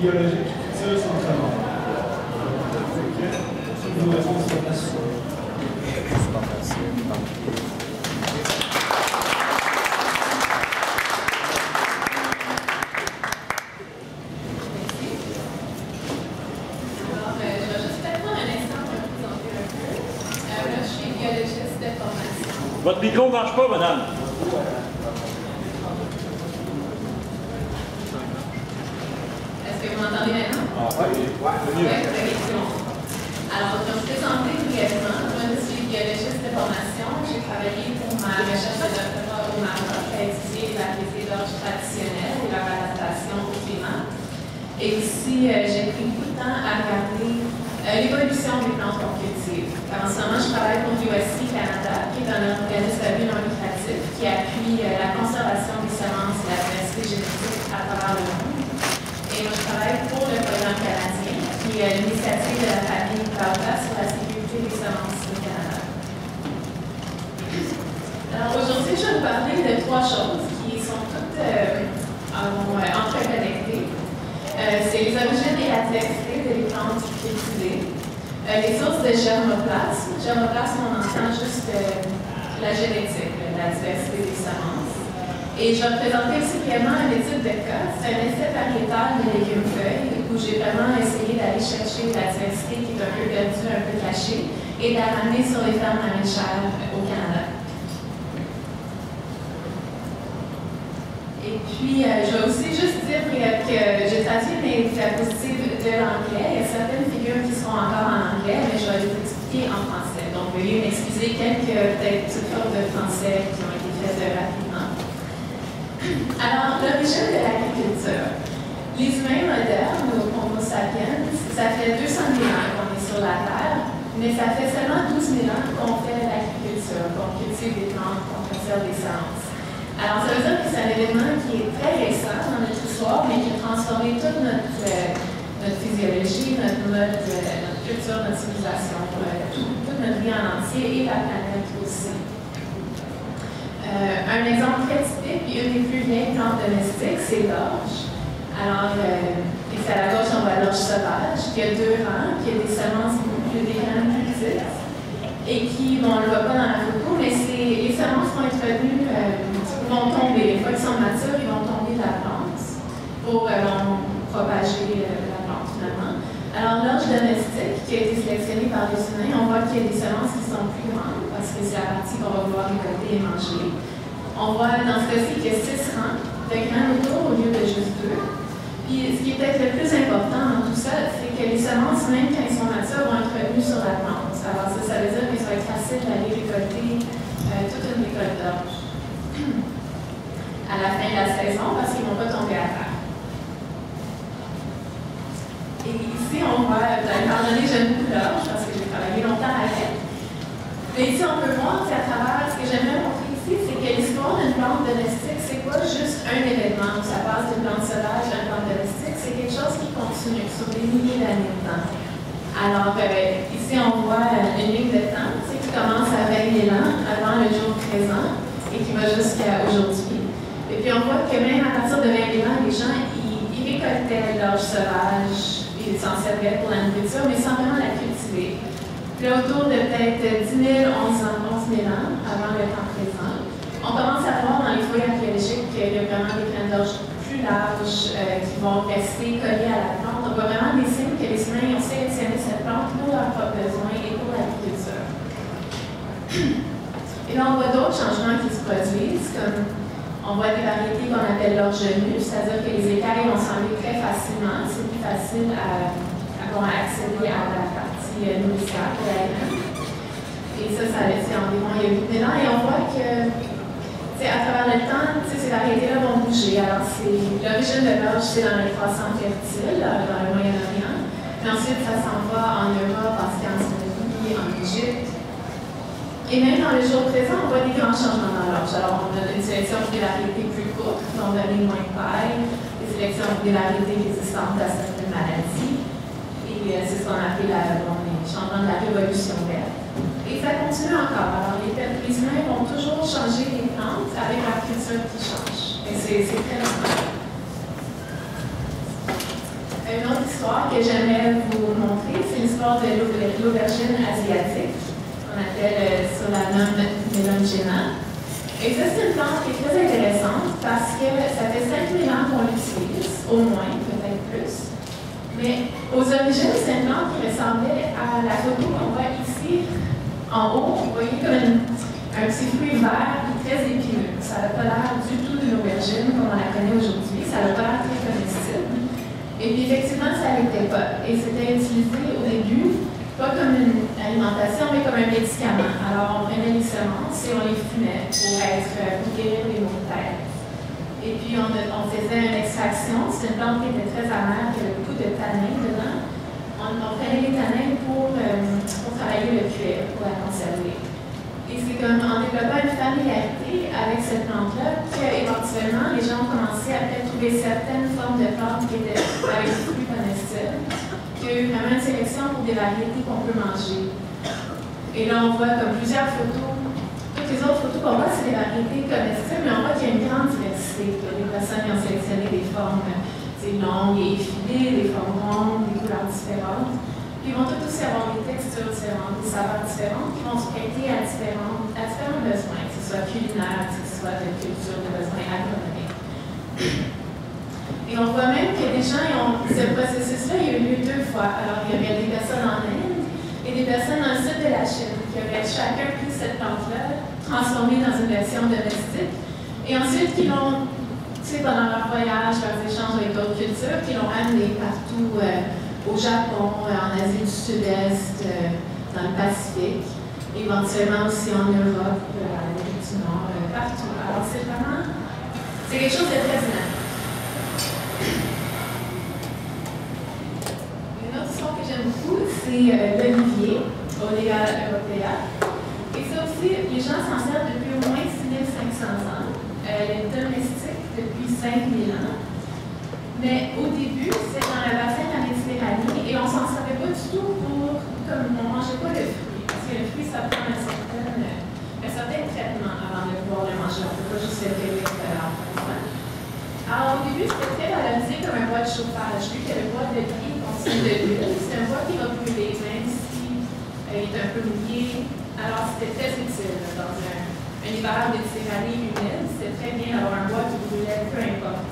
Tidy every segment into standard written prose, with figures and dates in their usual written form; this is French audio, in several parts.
biologique, culture, sentiment. Une réponse sur la suite. Votre micro ne marche pas, madame. Est-ce que vous m'entendez maintenant? Ah, oui, c'est mieux. Oui, c'est bon. Alors, je vais me présenter brièvement. Moi, je suis biologiste de formation. J'ai travaillé pour ma recherche de doctorat au Maroc à étudier les variétés d'orge traditionnelles et leur adaptation au climat. Et aussi, j'ai pris beaucoup de temps à regarder l'évolution des plantes qu'on cultive. En ce moment, je travaille pour USC Canada, qui est un organisme à but non lucratif qui appuie la conservation des semences et la diversité génétique à travers le monde. Et moi, je travaille pour le programme canadien, qui est l'initiative de la famille Pauta sur la sécurité des semences au Canada. Alors aujourd'hui, je vais vous parler de trois choses qui sont toutes interconnectées. C'est les origines et la diversité des plantes cultivées, les sources de germoplasme. Germoplasme, on entend juste la génétique, la diversité des semences. Et je vais présenter aussi brièvement une étude de cas. C'est un essai pariétal de légumes-feuilles où j'ai vraiment essayé d'aller chercher la diversité qui est un peu perdue, un peu cachée, et de la ramener sur les fermes maraîchères au Canada. Et puis, je vais aussi juste dire que j'ai traduit mes diapositives de l'anglais. Il y a certaines figures qui seront encore en anglais, mais je vais les expliquer en français. Donc, veuillez m'excuser quelques petites fautes de français qui ont été faites rapidement. Alors, l'origine de l'agriculture. Les humains modernes, nos Homo sapiens, ça fait 200 000 ans qu'on est sur la Terre, mais ça fait seulement 12 000 ans qu'on fait l'agriculture, qu'on cultive des plantes, qu'on conserve des semences. Alors, ça veut dire que c'est un événement qui est très récent dans notre histoire, mais qui a transformé toute notre physiologie, notre mode, notre culture, notre civilisation, toute notre vie en entier et la planète aussi. Un exemple très typique, une des plus vieilles plantes domestiques, c'est l'orge. Alors, ici à la gauche, on voit l'orge sauvage, qui a deux rangs, qui a des semences beaucoup plus, des graines plus petites, et qui, bon, on ne le voit pas dans la photo, mais les semences vont être venues, vont tomber. Une fois qu'ils sont matures, ils vont tomber de la plante pour propager la plante finalement. Alors, l'orge domestique, qui a été sélectionnée par les humains, on voit qu'il y a des semences qui sont plus grandes, parce que c'est la partie qu'on va vouloir récolter et manger. On voit dans ce cas-ci qu'il y a 6 rangs de graines autour au lieu de juste 2. Puis, ce qui est peut-être le plus important dans tout ça, c'est que les semences, même quand elles sont matures, vont être retenues sur la plante. Alors, ça veut dire que ça va être facile d'aller récolter toute une récolte d'orge à la fin de la saison, parce qu'ils ne vont pas tomber à terre. Et ici, on voit, pardonnez, j'aime beaucoup l'orge, parce que j'ai travaillé longtemps avec. Mais ici, on peut voir qu'à travers, ce que j'aimerais montrer ici, c'est que l'histoire d'une plante domestique, c'est pas juste un événement où ça passe d'une plante sauvage à une plante domestique, c'est quelque chose qui continue sur des milliers d'années de temps. Alors, ici, on voit une ligne de temps qui commence à 20 000 ans avant le jour présent et qui va jusqu'à aujourd'hui. Et puis, on voit que même à partir de 20 000 ans, les gens, ils récoltaient l'orge sauvage, ils s'en servaient pour la nourriture, mais sans vraiment la cultiver. Puis là, autour de peut-être 10 000, 11 000 ans avant le temps présent, on commence à voir dans les fouilles archéologiques qu'il y a vraiment des graines d'orge plus larges qui vont rester collées à la plante. On voit vraiment des signes que les humains ont sélectionné cette plante pour leurs propres besoins et pour l'agriculture. Et là, on voit d'autres changements qui se produisent, comme on voit des variétés qu'on appelle l'orge nue, c'est-à-dire que les écailles vont s'enlever très facilement. C'est plus facile à accéder à la partie nourricière de la graine. Et ça c'est environ il y a 8 000 ans. Et on voit que, à travers le temps, ces variétés-là vont bouger. Alors, l'origine de l'orge, c'est dans les croissants fertiles, dans le Moyen-Orient. Puis ensuite, ça s'en va en Europe, en Scandinavie, en Égypte. Et même dans les jours présents, on voit des grands changements dans l'orge. Alors, on a une sélection pour des variétés plus courtes, qui vont donner moins de paille, des sélections pour des variétés résistantes à certaines maladies. Et c'est ce qu'on appelle les changements de la révolution verte. Et ça continue encore. Alors, les humains vont toujours changer les plantes avec la culture qui change. Et c'est très normal. Une autre histoire que j'aimerais vous montrer, c'est l'histoire de l'aubergine asiatique, qu'on appelle sur la nomme Melongena. Et ça, c'est une plante qui est très intéressante parce que ça fait 5000 ans qu'on l'utilise, au moins, peut-être plus. Mais aux origines, c'est une plante qui ressemblait à la photo qu'on voit ici en haut. Vous voyez comme un petit fruit vert et très épineux. Ça n'a pas l'air du tout d'une aubergine comme on la connaît aujourd'hui. Ça n'a pas l'air très comestible. Et puis effectivement, ça ne l'était pas. Et c'était utilisé au début, pas comme une alimentation, mais comme un médicament. Alors on prenait les semences et on les fumait pour guérir les maux de tête. Et puis on faisait une extraction. C'est une plante qui était très amère, qui avait beaucoup de tanins dedans. On prenait les tanins pour travailler le cuir, pour la conserver. Et c'est comme en développant une familiarité avec cette plante-là qu'éventuellement les gens ont commencé à peut-être trouver certaines formes de plantes qui étaient avec plus comestibles, qu'il y a eu vraiment une sélection pour des variétés qu'on peut manger. Et là, on voit comme plusieurs photos. Toutes les autres photos qu'on voit, c'est des variétés comestibles, mais on voit qu'il y a une grande diversité. Les personnes qui ont sélectionné des formes longues et effilées, des formes rondes, des couleurs différentes. Puis ils vont tous aussi avoir des textures différentes, des saveurs différentes qui vont se prêter à différents besoins, que ce soit culinaire, que ce soit de culture, de besoins agronomiques. Et on voit même que des gens, ce processus-là, il a eu lieu 2 fois. Alors, il y avait des personnes en Inde et des personnes dans le sud de la Chine qui avaient chacun pris cette plante-là, transformée dans une version domestique, et ensuite qui l'ont, pendant leur voyage, leurs échanges avec d'autres cultures, qui l'ont amené partout au Japon, en Asie du Sud-Est, dans le Pacifique, éventuellement aussi en Europe, à l'Amérique du Nord, partout. Alors c'est quelque chose de très dynamique. Une autre histoire que j'aime beaucoup, c'est l'olivier, Olea europea. Et ça aussi, les gens s'en servent depuis au moins 6500 ans. Elle est domestique depuis 5000 ans. Mais au début, c'est dans le bassin de la Méditerranée et on s'en servait pas du tout pour, comme on ne mangeait pas le fruit, parce que le fruit, ça prend un certain traitement avant de pouvoir le manger. On ne peut pas juste le cueillir Alors au début, c'était très valorisé comme un bois de chauffage, vu que le bois de vie contient de l'huile. C'est un bois qui va brûler, même si il est un peu mouillé. Alors c'était très utile dans un hiver méditerranéen humide. C'était très bien d'avoir un bois qui brûlait, peu importe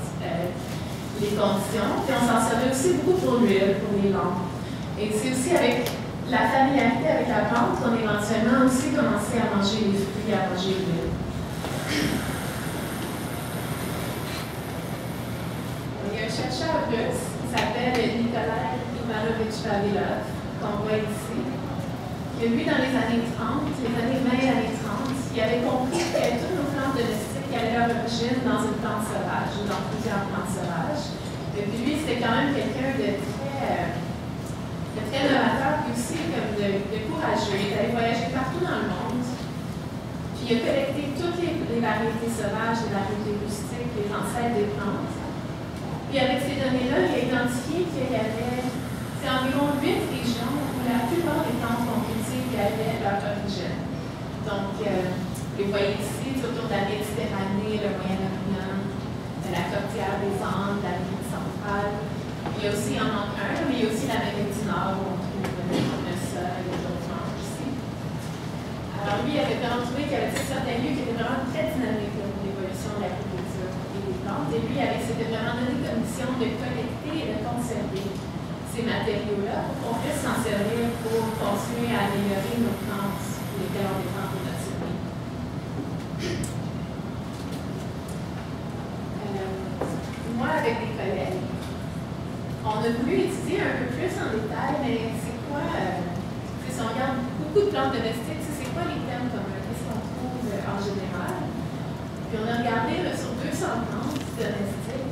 les conditions. Puis on s'en servait aussi beaucoup pour l'huile, pour les lampes. Et c'est aussi avec la familiarité avec la plante qu'on a éventuellement aussi commencé à manger les fruits, à manger l'huile. Il y a un chercheur russe qui s'appelle Nikolai Ivanovich Vavilov, qu'on voit ici, qui a vu dans les années 30, les années 20 et années 30, il avait compris que toutes nos plantes domestiques avaient leur origine dans une plante sauvage ou dans plusieurs plantes sauvages. Et puis lui, c'était quand même quelqu'un de très novateur, puis aussi comme de courageux. Il est allé voyager partout dans le monde. Puis il a collecté toutes les variétés sauvages, les variétés rustiques, les ancêtres des plantes. Puis avec ces données-là, il a identifié qu'il y avait environ 8 régions où la plupart des plantes qu'on cultive avaient leur origine. Donc, vous voyez ici, autour de la Méditerranée, le Moyen-Orient, la Cordillère des Andes, l'Amérique centrale. Il y a aussi, en manque un, mais il y a aussi l'Amérique du Nord où on trouve le sol et d'autres plantes ici. Alors lui, il avait vraiment trouvé qu'il y avait certains lieux qui étaient vraiment très dynamiques pour l'évolution de l'agriculture et des plantes. Et lui, s'était vraiment donné comme mission de collecter et de conserver ces matériaux-là pour qu'on puisse s'en servir pour continuer à améliorer nos plantes lesquelles on dépend de notre survie. Moi, avec des collègues, on a voulu étudier un peu plus en détail, mais c'est quoi, si on regarde beaucoup de plantes domestiques, c'est quoi les thèmes communs, qu'est-ce qu'on trouve en général? Puis on a regardé sur 200 plantes domestiques,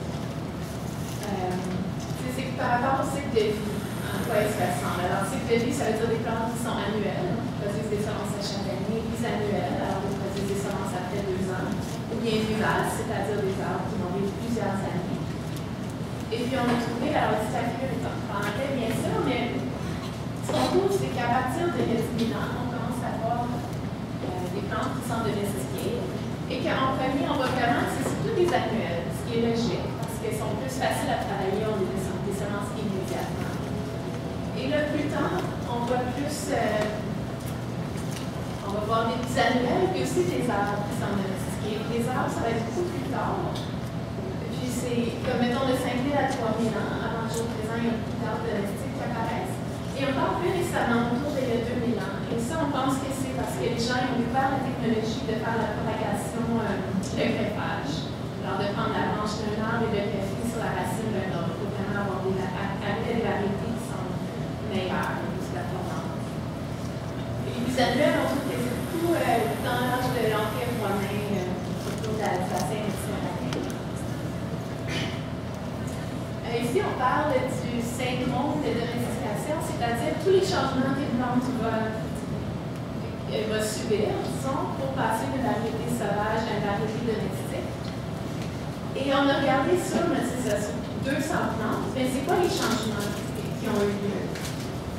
c'est par rapport au cycle de vie, en quoi elles se ressemblent. Alors, cycle de vie, ça veut dire des plantes qui sont annuelles, qui produisent des semences à chaque année, bisannuelles, alors qui produisent des semences après 2 ans, ou bien vivaces, c'est-à-dire des arbres qui vont vivre plusieurs années. Et puis, on a trouvé, alors, le statuaire est en parenthèse, bien sûr, mais ce qu'on trouve, c'est qu'à partir de 10 000 ans, on commence à voir des plantes qui sont domestiquées, et qu'en premier, on voit vraiment que c'est surtout des annuelles, ce qui est logique, parce qu'elles sont plus faciles à travailler, on a des semences immédiates. Et là, plus tard, on va plus. On va voir des petits annuels, puis aussi des arbres qui sont domestiqués. Les arbres, ça va être beaucoup plus tard. Puis c'est comme, mettons, de 5000 à 3000 ans. Avant le jour présent, il y a plus d'arbres domestiques qui apparaissent. Et on parle plus nécessairement autour d'il y a 2000 ans. Et ça, on pense que c'est parce que les gens ont découvert la technologie de faire la propagation, le greffage. Alors, de prendre la branche d'un arbre et de greffer sur la racine d'un autre pour vraiment avoir des variétés qui sont meilleures, plus performantes. Et les annuels, on trouve que c'est beaucoup dans l'âge de l'Empire romain, autour de la bassin méditerranéen. Ici, on parle du syndrome de domestication, c'est-à-dire tous les changements qu'une plante va subir, disons, pour passer d'une variété sauvage à une variété domestique. Et on a regardé sur 200 plantes, mais c'est quoi les changements qui ont eu lieu?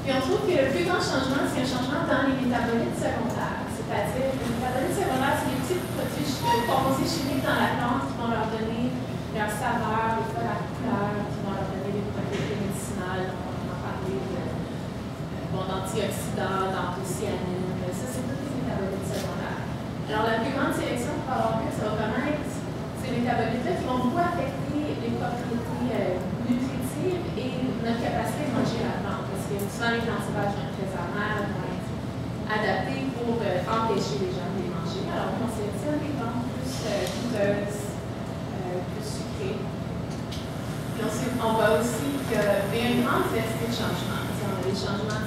Puis on trouve que le plus grand changement, c'est un changement dans les métabolites secondaires. C'est-à-dire, les métabolites secondaires, c'est les petits produits composés chimiques dans la plante qui vont leur donner leur saveur, des fois la couleur, qui vont leur donner des propriétés médicinales. Donc, on a parlé d'antioxydants, d'anthocyanines. Ça, c'est tous les métabolites secondaires. Alors, la plus grande sélection pour avoir vu, ça va vraiment être ces métabolites-là qui vont beaucoup affecter les propriétés nutritives et notre capacité de manger la plante. Parce que souvent, les plantes sauvages vont être très amères, vont être adaptées pour empêcher les gens de les manger. Alors, on sélectionne des plantes plus goûteuses, plus sucrées. Puis on voit aussi qu'il y a une grande diversité de changements. On a des changements à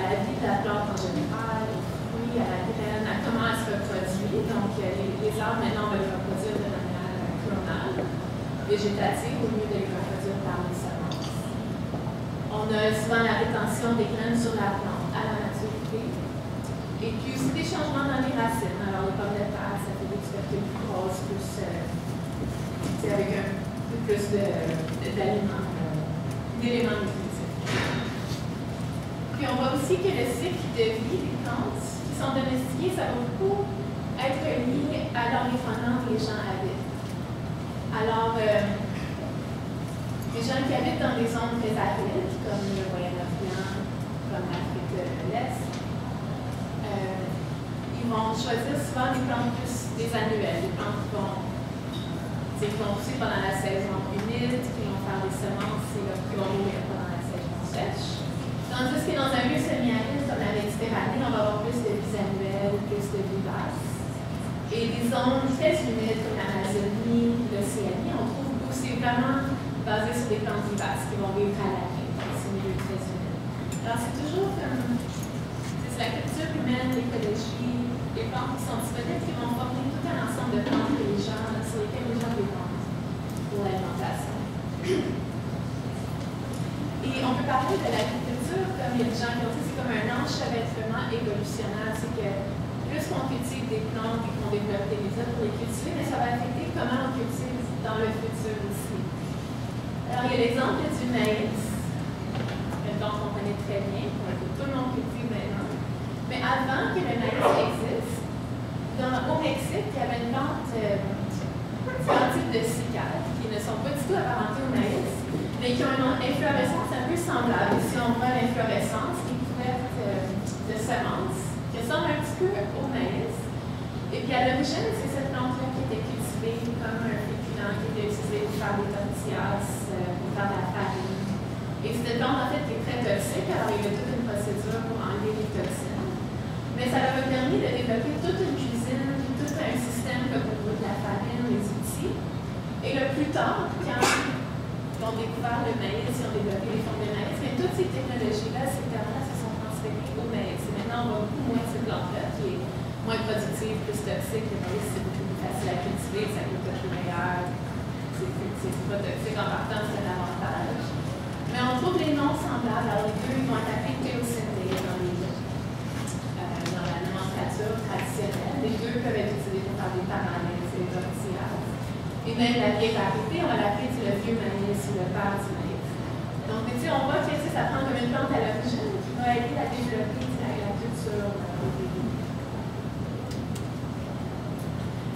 la vie de la plante en général, oui, à la graine, à comment elle se reproduit. Donc, les arbres, maintenant, on va les reproduire de manière clonale, végétative, au lieu de les reproduire par les semences. On a souvent la rétention des graines sur la plante à la maturité. Et puis aussi des changements dans les racines. Alors, les pommes de terre, ça fait des tubercules plus grosses, plus, avec un peu plus d'aliments, d'éléments nutritifs. Puis on voit aussi que le cycle de vie des plantes qui sont domestiquées, ça va beaucoup être lié à l'environnement où les gens habitent. Alors, les gens qui habitent dans des zones très arides, comme le Moyen-Orient, comme l'Afrique de l'Est, ils vont choisir souvent des plantes plus des annuelles, des plantes qui vont pousser pendant la saison humide, qui vont faire des semences et qui vont mourir pendant la saison sèche. Tandis que dans un lieu semi-aride comme la Méditerranée, on va avoir plus de vies annuelles, plus de vivaces. Et des zones très humides comme l'Amazonie, l'Océanie, on trouve où c'est vraiment basé sur des plantes vivaces qui vont vivre à l'année, dans ces milieux très humides. Alors c'est toujours comme la culture humaine, l'écologie, les plantes qui sont disponibles qui vont former tout un ensemble de plantes sur lesquelles les gens dépendent pour l'alimentation. Et on peut parler de l'agriculture comme il y a des gens qui ont dit, c'est comme un enchevêtrement évolutionnaire. C'est que plus qu'on cultive des plantes et qu'on développe des méthodes pour les cultiver, mais ça va affecter comment on cultive dans le futur aussi. Alors, il y a l'exemple du maïs, une plante qu'on connaît très bien, que tout le monde cultive maintenant. Mais avant que le maïs existe, au Mexique, il y avait une plante, différents types de cycades qui ne sont pas du tout apparentés au maïs, mais qui ont une inflorescence un peu semblable. Ici, on voit l'inflorescence qui est couverte de semences, qui ressemble un petit peu au maïs. Et puis, à l'origine, c'est cette plante-là qui était cultivée comme un féculent qui était utilisé pour faire des tortillas, pour faire de la farine. Et cette plante, en fait, qui est très toxique, alors il y a toute une procédure pour enlever les toxines. Mais ça leur a permis de développer toute une cuisine, tout un système comme pour de la farine, les outils. Et le plus tard, quand ils ont découvert le maïs, ils ont développé les formes de maïs, mais toutes ces technologies-là, ces termes-là se sont transférées au maïs. Et maintenant, on voit beaucoup moins cette plante-là qui est moins productive, plus toxique. Le maïs, c'est beaucoup plus facile à cultiver, ça coûte plus meilleur. C'est pas toxique en partant, c'est un avantage. Mais on trouve les noms semblables. Alors, les deux, ils vont être appelés théocyndés dans la nomenclature traditionnelle. Les deux peuvent être utilisés pour faire des tamales et des tortillas. Et même la vieille variété, on va l'appeler le vieux maïs ou le père du maïs. Donc, on voit que ça prend comme une plante à l'origine qui va aider à développer la culture au début.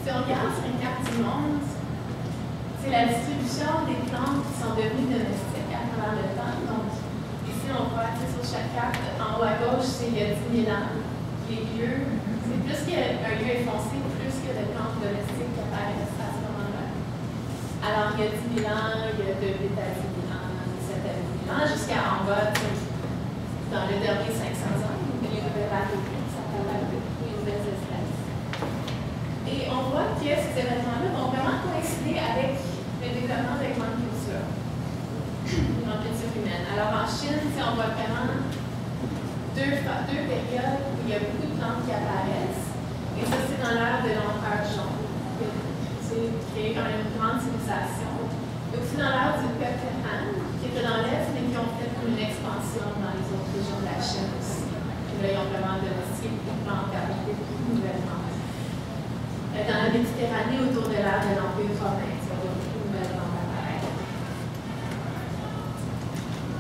Si on regarde sur une carte du monde, c'est la distribution des plantes qui sont devenues domestiques à travers le temps. Donc, ici, ici, on voit sur chaque carte, en haut à gauche, il y a 10 000 ans. Les lieux, c'est plus qu'un lieu est foncé, plus que de plantes domestiques qui apparaissent à ce moment-là. Alors, il y a 10 000 ans, il y a de 8 à 10 000 ans, 17 à 10 000 ans, jusqu'à en bas, dans le dernier 500 ans, les nouvelles variétés, ça s'appelle les nouvelles espèces. Et on voit que ces événements-là vont vraiment coïncider avec le développement de grandes cultures, grandes cultures humaines. Alors, en Chine, on voit vraiment deux périodes où il y a beaucoup de plantes qui apparaissent. Et ça, c'est dans l'ère de l'empereur jaune, qui a créé quand même une grande civilisation. Et aussi dans l'ère du peuple Han, qui était dans l'Est, mais qui ont fait une expansion dans les autres régions de la Chine aussi. Et là, ils ont vraiment domestiqué beaucoup de plantes, apporté beaucoup de nouvelles plantes. Dans la Méditerranée, autour de l'ère de l'Empire romain, il y a beaucoup de nouvelles plantes apparaître.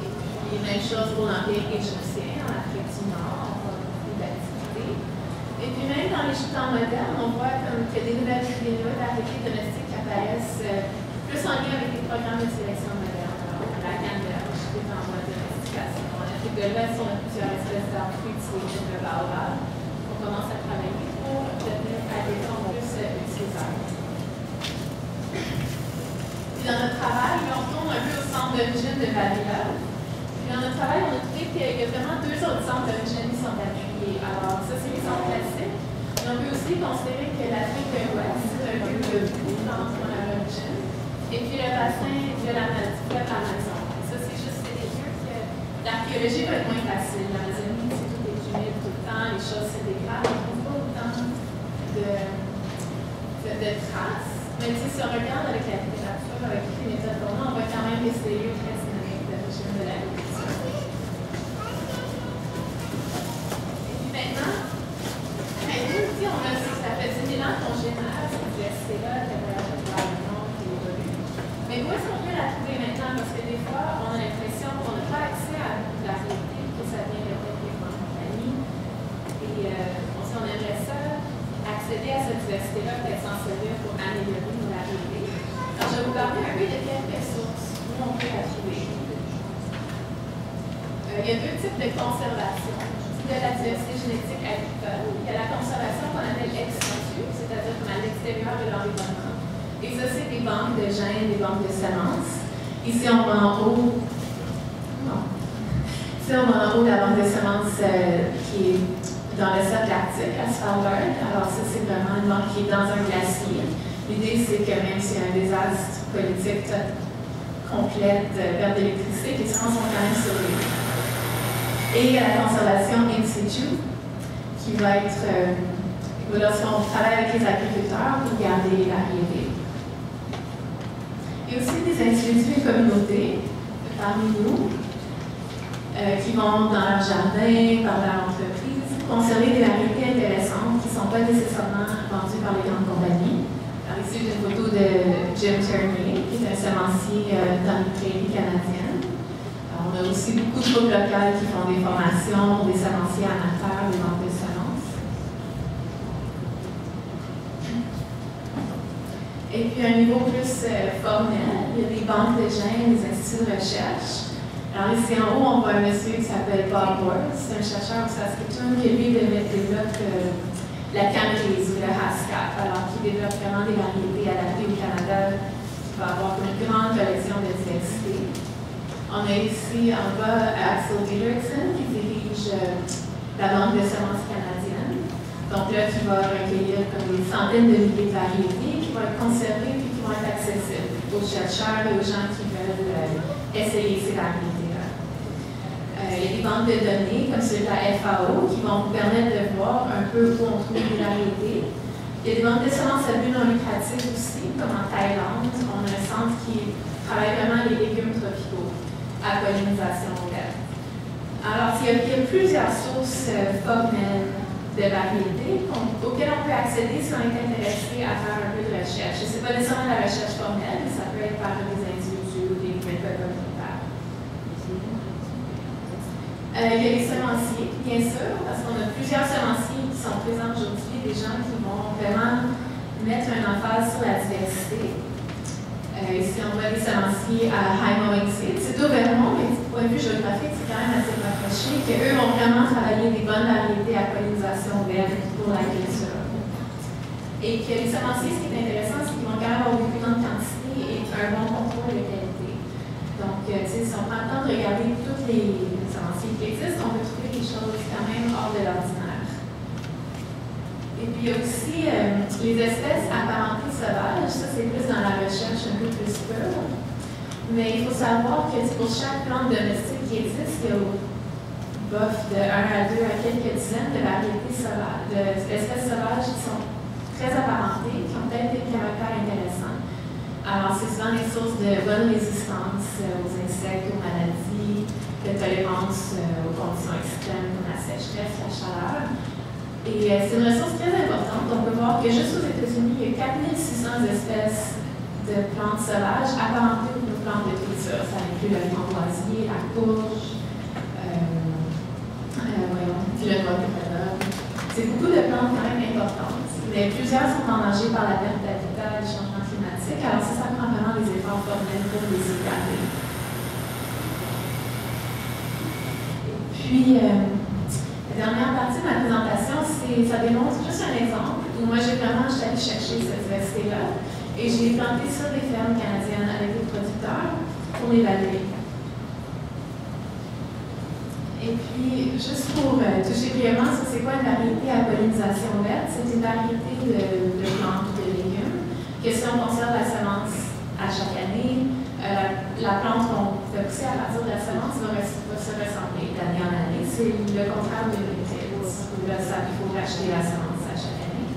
Et puis, même chose pour l'Empire égyptien, en Afrique du Nord, on voit beaucoup d'activités. Et puis même dans les temps modernes, on voit qu'il y a des nouvelles variétés domestiques qui apparaissent plus en lien avec les programmes de sélection modernes. Alors, la canneberge qui est en voie de domestication. En Afrique de l'Ouest, on a plusieurs espèces d'arbres fruitiers comme le baobab. On commence à travailler pour devenir à des temps plus utilisables. Puis dans notre travail, on retourne un peu au centre d'origine de Babylone. Puis dans notre travail, on a trouvé qu'il y a vraiment deux autres centres d'origine qui sont appuyés. Alors, ça, c'est les centres classiques. Mais on peut aussi considérer que l'Afrique de l'Ouest, c'est un peu le bout entre l'origine. Et puis le bassin de l'Amazon. Ça, c'est juste des lieux que l'archéologie va être moins facile. L'Amazonie, c'est tout est humide tout le temps, les choses se dégradent, on ne trouve pas autant de traces. Mais si on regarde avec la littérature, avec toutes les méthodes qu'on a, on va quand même que c'est des lieux très dynamiques d'origine de l'agriculture. Et puis maintenant, ici, on a, ça fait 10 000 ans qu'on génère cette diversité-là, mais où est-ce qu'on peut la trouver maintenant? Parce que des fois, on a l'impression qu'on n'a pas accès à la réalité, que ça vient peut-être des grandes compagnies. Et si on aimerait ça, accéder à cette diversité-là, peut-être s'en servir pour améliorer nos variétés. Alors, je vais vous parler un peu de quelques sources où on peut la trouver. Il y a deux types de conservation. De la diversité génétique agricole. Il y a la conservation qu'on appelle ex situ, c'est-à-dire comme à l'extérieur de l'environnement. Et ça, c'est des banques de gènes, des banques de semences. Ici, on voit en haut, ici, on voit en haut la banque de semences qui est dans le cercle arctique, à Svalbard. Alors, ça, c'est vraiment une banque qui est dans un glacier. L'idée, c'est que même s'il y a un désastre politique complète, perte d'électricité, les semences vont quand même survivre. Et la conservation in situ, qui va être lorsqu'on travaille avec les agriculteurs pour garder les variétés. Il y a aussi des individus et communautés parmi nous qui vont dans leur jardin, par leur entreprise, conserver des variétés intéressantes qui ne sont pas nécessairement vendues par les grandes compagnies. Alors ici, j'ai une photo de Jim Turney, qui est un semencier dans les prairies canadiennes. Alors, on a aussi beaucoup de groupes locaux qui font des formations, des semenciers amateurs, des banques de semences. Et puis, à un niveau plus formel, il y a des banques de gènes, des instituts de recherche. Alors, ici en haut, on voit un monsieur qui s'appelle Bob Ward. C'est un chercheur au Saskatchewan qui, lui, développe la camelise ou le haskap. Alors, qui développe vraiment des variétés adaptées au Canada, qui va avoir une grande collection de diversité. On a ici en bas Axel Dietrichson qui dirige la banque de semences canadienne. Donc là, qui va recueillir comme des centaines de milliers de variétés qui vont être conservées et qui vont être accessibles aux chercheurs et aux gens qui veulent essayer ces variétés-là. Il y a des banques de données comme celui de la FAO qui vont vous permettre de voir un peu où on trouve des variétés. Il y a des banques de semences à but non lucratif aussi, comme en Thaïlande. On a un centre qui travaille vraiment les légumes tropicaux à pollinisation locale. Alors, il y a plusieurs sources formelles de variétés auxquelles on peut accéder si on est intéressé à faire un peu de recherche. Ce n'est pas nécessairement la recherche formelle, mais ça peut être par des individus ou des méthodes communautaires. Il y a les semenciers, bien sûr, parce qu'on a plusieurs semenciers qui sont présents aujourd'hui, des gens qui vont vraiment mettre un emphase sur la diversité. Ici, on voit des semenciers à High Mowing Seed. C'est au Vermont, mais point de vue géographique, c'est quand même assez rapproché, qu'eux ont vraiment travaillé des bonnes variétés à pollinisation verte pour l'agriculture. Et que les semenciers, ce qui est intéressant, c'est qu'ils vont quand même avoir une plus grande quantité et un bon contrôle de qualité. Donc, si on prend le temps de regarder tous les semenciers qui existent, on peut trouver des choses quand même hors de l'ordinaire. Et puis, il y a aussi les espèces apparentées sauvages. Ça, c'est plus dans la recherche un peu plus pure. Mais il faut savoir que pour chaque plante domestique qui existe, il y a bof de 1 à 2 à quelques dizaines de variétés sauvages, d'espèces sauvages qui sont très apparentées, qui ont peut-être des caractères intéressants. Alors, c'est souvent des sources de bonne résistance aux insectes, aux maladies, de tolérance aux conditions extrêmes comme la sécheresse, la chaleur. Et c'est une ressource très importante. On peut voir que juste aux États-Unis, il y a 4600 espèces de plantes sauvages apparentées aux plantes de culture. Ça inclut le framboisier, la courge, le rhododendron. C'est beaucoup de plantes quand même importantes. Mais plusieurs sont en danger par la perte d'habitat et le changement climatique. Alors ça prend vraiment des efforts formels pour les égaler. Et puis, la dernière partie de ma présentation, ça démontre juste un exemple où moi, j'étais allée chercher cette diversité-là et je l'ai plantée sur des fermes canadiennes avec des producteurs pour l'évaluer. Et puis, juste pour toucher brièvement sur c'est quoi une variété à pollinisation verte, c'est une variété de plantes ou de légumes que si on conserve la semence à chaque année, la plante qu'on fait pousser à partir de la semence va se ressembler d'année en année. C'est le contraire de l'hybride. Là, il faut racheter la semence à chaque année.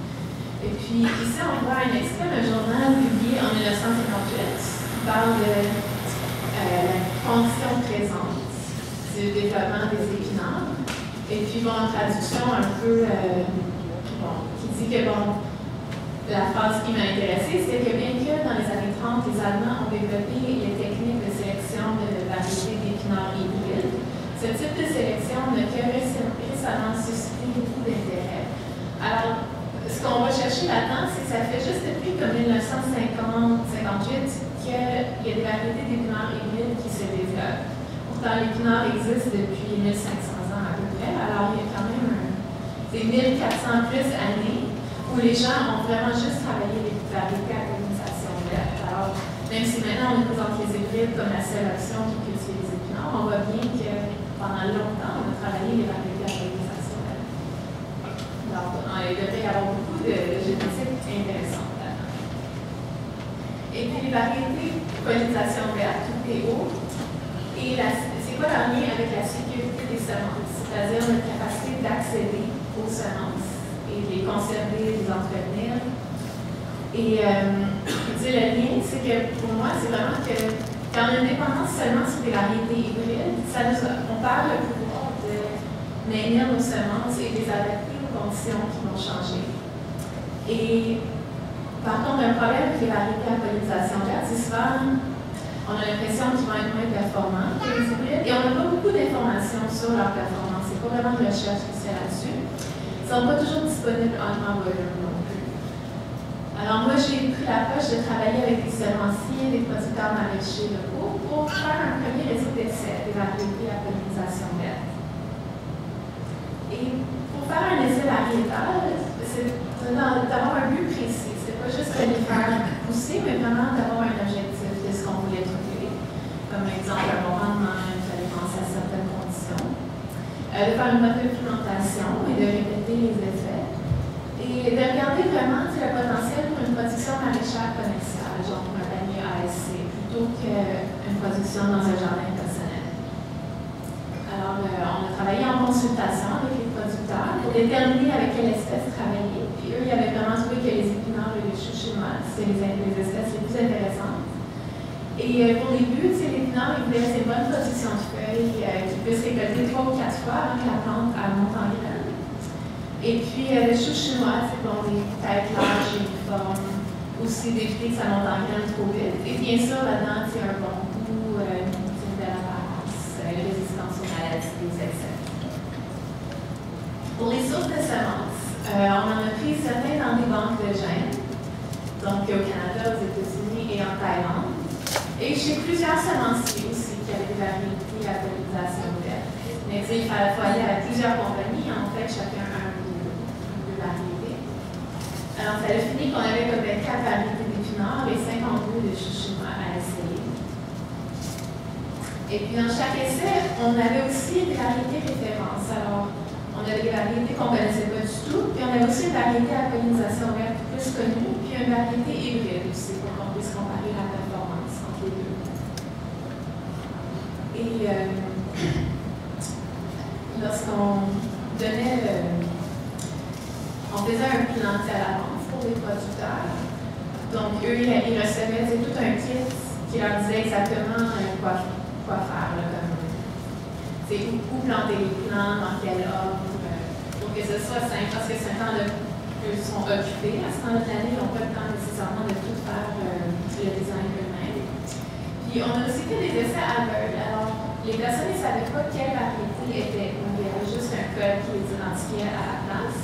Et puis, ici, on voit un extrait d'un journal publié en 1958 qui parle de la condition présente du développement des épinards. Et puis, bon, en traduction un peu, qui dit que, bon, la phrase qui m'a intéressée, c'est que bien que dans les années 30, les Allemands ont développé les techniques de sélection de variétés d'épinards hybrides, ce type de sélection n'a que récemment suscité beaucoup d'intérêt. Alors, ce qu'on va chercher là-dedans, c'est que ça fait juste depuis comme 1950-58 qu'il y a des variétés d'épinards hybrides qui se développent. Pourtant, l'épinard existe depuis 1500 ans à peu près, alors il y a quand même des 1400 plus années où les gens ont vraiment juste travaillé les variétés à pollinisation verte. Alors, même si maintenant on nous présente les hybrides comme la seule option qui cultive les épinards, on voit bien que pendant longtemps, on a travaillé les variétés à pollinisation verte. Donc, il devrait y avoir beaucoup de génétique intéressante là-dedans. Et puis, les variétés de pollinisation verte, ou PO, et c'est quoi leur lien avec la sécurité des semences, c'est-à-dire notre capacité d'accéder aux semences et de les conserver, de les entretenir. Et le lien, c'est que pour moi, c'est vraiment que quand on a une dépendance seulement sur des variétés hybrides, on perd le pouvoir de maintenir nos semences et de les adapter aux conditions qui vont changer. Et par contre, un problème avec les variétés à pollinisation verte, c'est souvent on a l'impression qu'ils vont être moins performants que les hybrides et on n'a pas beaucoup d'informations sur leur performance. C'est pas vraiment de recherche qui se fait là-dessus. Ils ne sont pas toujours disponibles en volume non plus. Alors moi, j'ai pris l'approche de travailler avec des semenciers, des producteurs maraîchers locaux pour faire un premier réseau d'essais des variétés à pollinisation verte. Et pour faire un essai variétal, c'est d'avoir un but précis. C'est pas juste de les faire pousser, mais vraiment d'avoir un objectif de ce qu'on voulait trouver. Comme exemple, un bon rendement, il fallait penser à certaines conditions. De faire une bonne documentation et de répéter les effets. Et de regarder vraiment le potentiel pour une production maraîchère commerciale, genre un panier ASC, plutôt qu'une production dans un jardin personnel. Alors, on a travaillé en consultation avec les producteurs pour déterminer avec quelle espèce travailler. Puis eux, ils avaient vraiment trouvé que les épinards et les choux chinois, c'était les espèces les plus intéressantes. Et pour les buts, l'épinard, ils voulaient ces bonnes productions de feuilles qui puissent récolter 3 ou 4 fois avant que la plante monte en graines. Et puis, les choux chinois, c'est bon, des têtes larges et uniformes, aussi d'éviter que ça monte en graines trop vite. Et bien sûr, là-dedans, c'est un bon goût, une belle apparence, résistance aux maladies des insectes. Pour les sources de semences, on en a pris certains dans des banques de gènes, donc au Canada, aux États-Unis et en Thaïlande. Et chez plusieurs semenciers aussi qui avaient des variétés variété à pollinisation verte. Mais il faut aller à plusieurs compagnies, en fait, chacun a deux variétés. Alors, ça a fini qu'on avait comme 4 variétés d'épinards et 52 de chou chinois à essayer. Et puis, dans chaque essai, on avait aussi des variétés références. Alors, on avait des variétés qu'on ne connaissait pas du tout, puis on avait aussi une variété à pollinisation verte plus connue, puis une variété hybride aussi, pour qu'on puisse comparer la performance entre les deux. Et lorsqu'on donnait on faisait un plan à l'avance pour les producteurs. Donc, eux, ils recevaient tout un kit qui leur disait exactement quoi faire. Là, comme, où planter les plants, dans quel ordre, pour que ce soit simple, parce que eux sont occupés à ce moment-là de l'année, ils n'ont pas le temps nécessairement de tout faire le design eux-mêmes. Puis, on a aussi fait des essais aveugles. Alors, les personnes ne savaient pas quelle variété était où. Il y avait juste un code qui les identifiait à la place.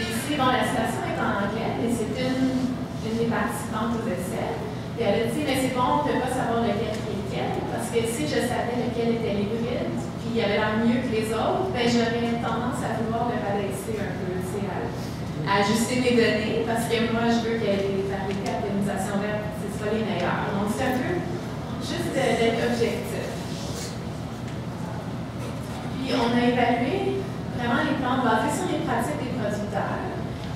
Et ici, bon, la citation est en anglais, mais c'est une des participantes aux essais. Et elle a dit, mais c'est bon, on ne peut pas savoir lequel qui est lequel, parce que si je savais lequel était l'hybride, puis il avait l'air mieux que les autres, ben j'aurais tendance à vouloir le rabaisser un peu, à ajuster mes données, parce que moi, je veux que les variétés à pollinisation verte, ce soit les meilleures. Donc, c'est un peu juste d'être objectif. Puis, on a évalué vraiment les plantes basées sur les pratiques des producteurs.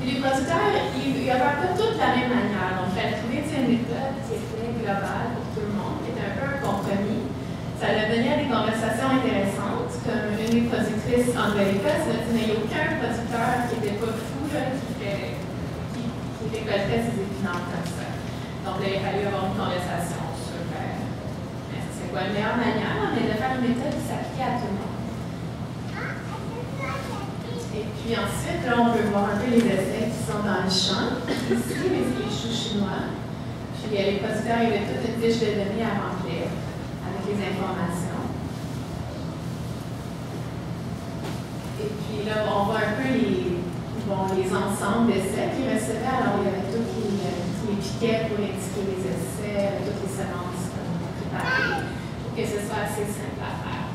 Et les producteurs, ils n'avaient pas toutes de la même manière. Donc, il fallait trouver une méthode qui était globale pour tout le monde, qui était un peu un compromis. Ça a donné à des conversations intéressantes, comme une des productrices anglo-écossaise a dit, mais il n'y a aucun producteur qui n'était pas fou, là, qui récoltait ses épinards comme ça. Donc, il a fallu avoir une conversation sur c'est quoi la meilleure manière, mais de faire une méthode qui s'appliquait à tout le monde. Et puis ensuite, là, on peut voir un peu les essais qui sont dans le champ. Ici, les choux chinois. Puis les producteurs, il y avait toute une fiche de données à remplir avec les informations. Et puis là, on voit un peu les ensembles d'essais qu'ils recevaient. Alors, il y avait tous les piquets pour indiquer les essais, toutes les semences préparées, pour que ce soit assez simple à faire.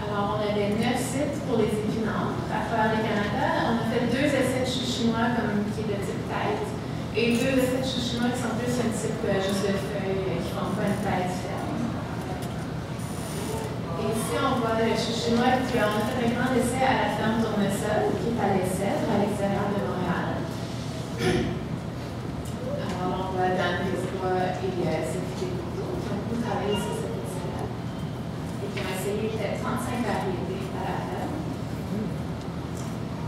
Alors, on avait 9 sites pour les épinards à travers le Canada. On a fait 2 essais de choux chinois qui est de type tête et 2 essais de choux chinois qui sont plus un type juste de feuilles, qui ne font pas une tête ferme. Et ici, on voit le chou chinois on a fait un grand essai à la ferme Tournesol, qui est à l'Essèvre, à l'extérieur de Montréal. Alors, on voit Dan Pesbois et Sophie Bourdeau qui ont beaucoup travaillé sur cette essai-là. Qui ont essayé peut-être 35 variétés à la ferme.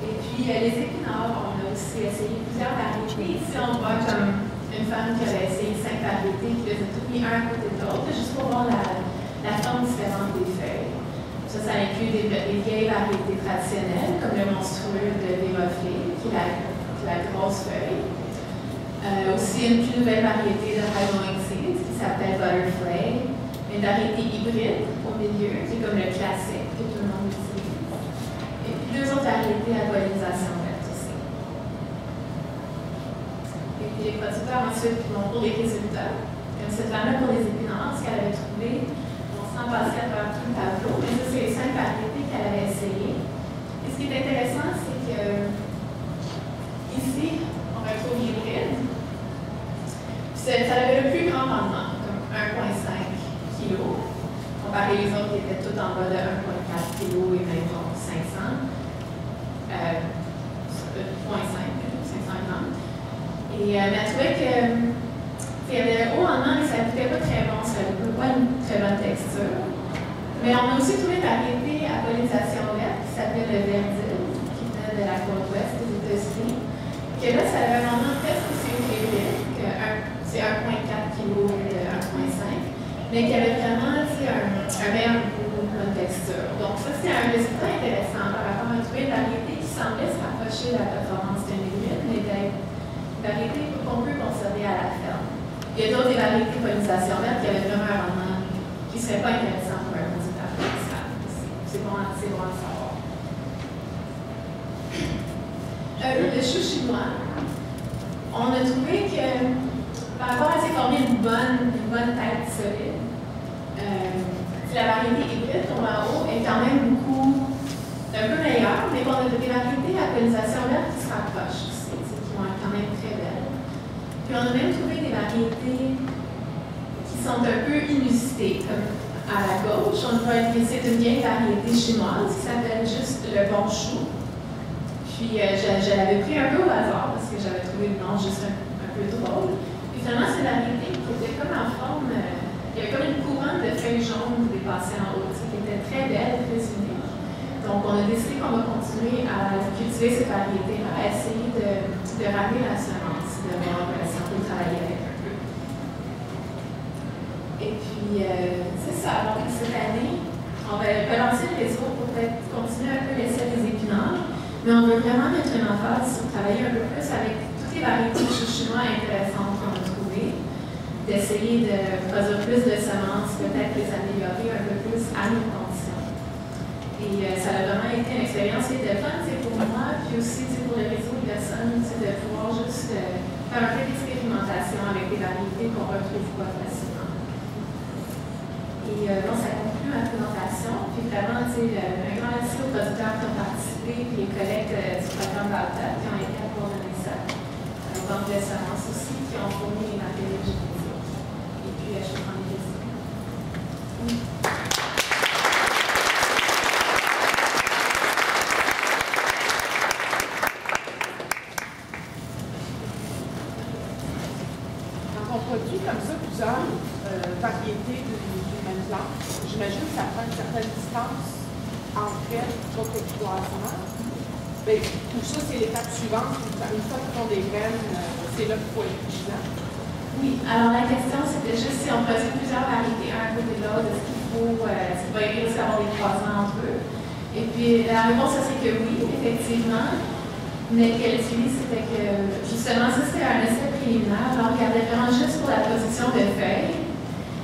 Et puis, les épinards, on a aussi essayé plusieurs variétés. Ici, on voit comme une femme qui avait essayé 5 variétés, qui les a toutes mis un à côté de l'autre, juste pour voir la forme différente des feuilles. Ça inclut des vieilles variétés traditionnelles, comme le monstrueux de Véroflée, qui est la grosse feuille. Aussi, une plus nouvelle variété de high-growing seeds, qui s'appelle Butterfly. Une variété hybride au milieu, qui est comme le classique que tout le monde utilise. Et puis 2 autres variétés à pollinisation verte aussi. Et puis les producteurs ensuite vont pour les résultats. Comme cette femme-là pour les épinards, ce qu'elle avait trouvé, on s'en passait à travers tout le tableau, mais ça, c'est les 5 variétés qu'elle avait essayées. Et ce qui est intéressant, c'est que ici, on retrouve l'hybride. Ça avait le plus grand rendement, comme 1,5 kg, comparé les autres qui étaient toutes en bas de 1,4 kg et même 500. 500 grammes. Et elle trouvait que il y avait haut en main, mais ça ne coûtait pas très bon, ça n'avait pas une très bonne texture. Mais on a aussi trouvé une variété à pollinisation verte qui s'appelle le Verdil, qui venait de la côte ouest des États-Unis. Que là, ça avait un rendement presque aussi élevé, que c'est 1,4 kg et 1,5 kg. Mais qui avait vraiment un meilleur goût, une texture. Donc ça, c'est un résultat intéressant par rapport à trouver une variété qui semblait se rapprocher de la performance d'un hybride, mais d'être une variété qu'on peut conserver à la ferme. Il y a d'autres variétés de pollinisation verte qui avaient vraiment un rendement qui ne serait pas intéressant pour un producteur commercial. C'est bon à savoir. Le chou chinois, on a trouvé que par rapport à ses former une bonne tête solide, si la variété hybride qu'on a en haut est quand même un peu meilleure, mais qu'on a des variétés à pollinisation verte qui se rapprochent aussi, qui vont être quand même très belles. Puis on a même trouvé des variétés qui sont un peu inusitées, comme à la gauche, c'est une vieille variété chinoise qui s'appelle juste le bon chou. Puis je l'avais pris un peu au hasard parce que j'avais trouvé le nom juste un peu drôle. Puis finalement, c'est une variété qui était comme en forme, il y avait comme une couronne de feuilles jaunes dépassées en haut, qui était très belle, très unique. Donc on a décidé qu'on va continuer à cultiver cette variété-là, à essayer de ramener la semence, de voir si on peut travailler avec un peu. Et puis, c'est ça. Donc, cette année, on va relancer le réseau pour peut-être continuer un peu l'essai des épinards, mais on veut vraiment mettre une emphase sur travailler un peu plus avec toutes les variétés de chou chinois intéressantes qu'on a trouvées, d'essayer de produire plus de semences, peut-être les améliorer un peu plus à nos conditions. Et ça a vraiment été une expérience qui était fun pour moi, puis aussi pour le réseau de personnes, de pouvoir juste faire un peu d'expérimentation avec des variétés qu'on ne retrouve pas facilement. Et donc, ça conclut ma présentation. Puis vraiment, un grand merci aux producteurs qui ont participé, puis les collègues du programme BALTA qui ont été à coordonner ça. Aux banques de semences aussi, qui ont fourni les matériaux génétiques. Et puis, je prends les questions. Quand on produit comme ça plusieurs variétés d'une même plante, j'imagine que ça prend une certaine distance entre elles pour le cloisonnement. Ben, tout ça, c'est l'étape suivante. Une fois qu'ils font des graines, c'est là qu'il faut être vigilant. Oui, alors la question, c'était juste si on produit plusieurs variétés, un côté de l'autre, est-ce qu'il va y avoir des croisements entre eux? Et puis la réponse, c'est que oui, effectivement. Mais qu'elle utilise, c'était que, justement, ça c'était un essai préliminaire. Alors, on regardait vraiment juste pour la production de feuilles.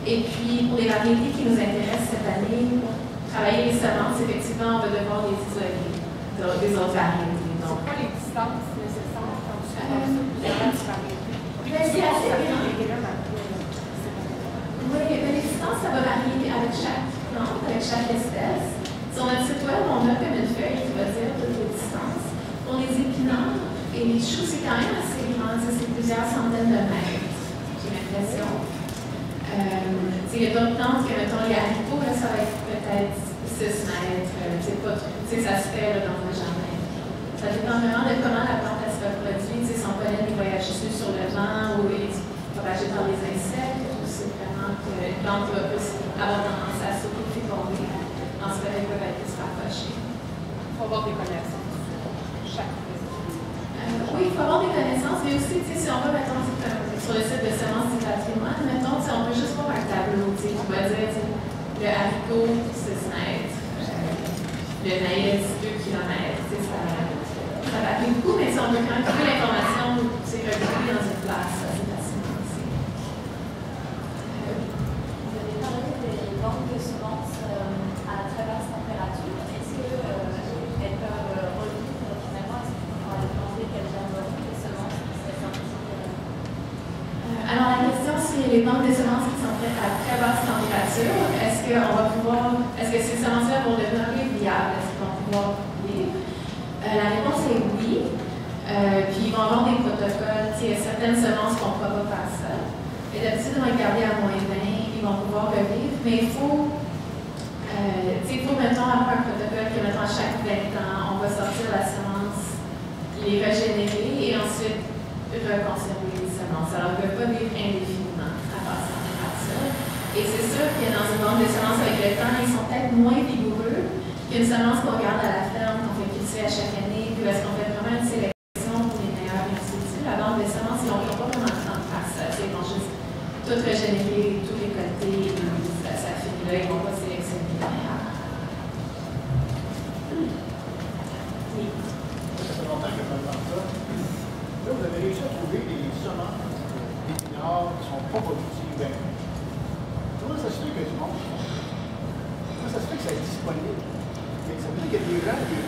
Et puis, pour les variétés qui nous intéressent cette année, travailler les semences, effectivement, on va devoir les isoler des autres variétés. Donc, pas les distances nécessaires quand tu fais ça, plusieurs variétés. Mais c'est assez bien. Oui, mais les distances, ça va varier avec chaque plante, avec chaque espèce. Sur notre site web, on a comme une feuille qui va dire toutes les distances. Pour les épinards et les choux, c'est quand même assez grand, c'est plusieurs centaines de mètres, j'ai l'impression. Il y a d'autres plantes que, mettons, les haricots, là, ça va être peut-être 6 mètres, ça se fait là, dans un jardin. Ça dépend vraiment de comment la plante elle se reproduit, son pollen il voyage sur le vent ou il est propagé par les insectes, ou c'est vraiment qu'une plante va plus avoir tendance à sauter et féconder. En ce cas, elle peut être plus rapprochée. Il faut avoir des connaissances. Oui, il faut avoir des connaissances, mais aussi, si on va, mettons, sur le site de semences du patrimoine, mettons, on peut juste voir un tableau, qui va dire, le haricot, 6 mètres, le maïs, 2 km, ça varie beaucoup, mais si on veut quand même trouver l'information, c'est regroupé dans une place, c'est facilement aussi. Vous avez parlé des banques de semences à très basse température. Est-ce qu'elles peuvent revivre finalement? Est-ce qu'on pourra demander quelles germoiries des semences qui seraient sorties? Alors la question, c'est les banques de semences qui sont faites à très basse température. Est-ce que ces semences-là vont devenir viables? Est-ce qu'ils vont pouvoir vivre? La réponse est oui. Puis ils vont avoir des protocoles. Il y a certaines semences qu'on ne pourra pas faire ça. Et d'habitude, on va garder à moins 20, ils vont pouvoir revivre. Mais il faut, mettons, avoir un protocole que, mettons, à chaque 20 ans, on va sortir la semence, les régénérer et ensuite reconserver les semences. Alors, ils ne peuvent pas vivre indéfiniment à basse température. Et c'est sûr que dans une banque de semences avec le temps, ils sont peut-être moins vigoureux qu'une semence qu'on garde à la ferme, qu'on fait cultiver à chaque année, puis est-ce qu'on fait vraiment une sélection pour les meilleurs et ainsi de suite. La banque de semences, ils n'ont pas vraiment le temps de faire ça. Ils vont juste tout régénérer, tout récolter, et ça finit là, ils ne vont pas sélectionner les meilleurs. Oui. Ça fait longtemps que je me demande ça. Là, vous avez réussi à trouver des semences d'épinards qui ne sont pas productives. Comment ça se fait que du monde? Comment ça se fait que ça est disponible? Ça veut dire qu'il y a des gens qui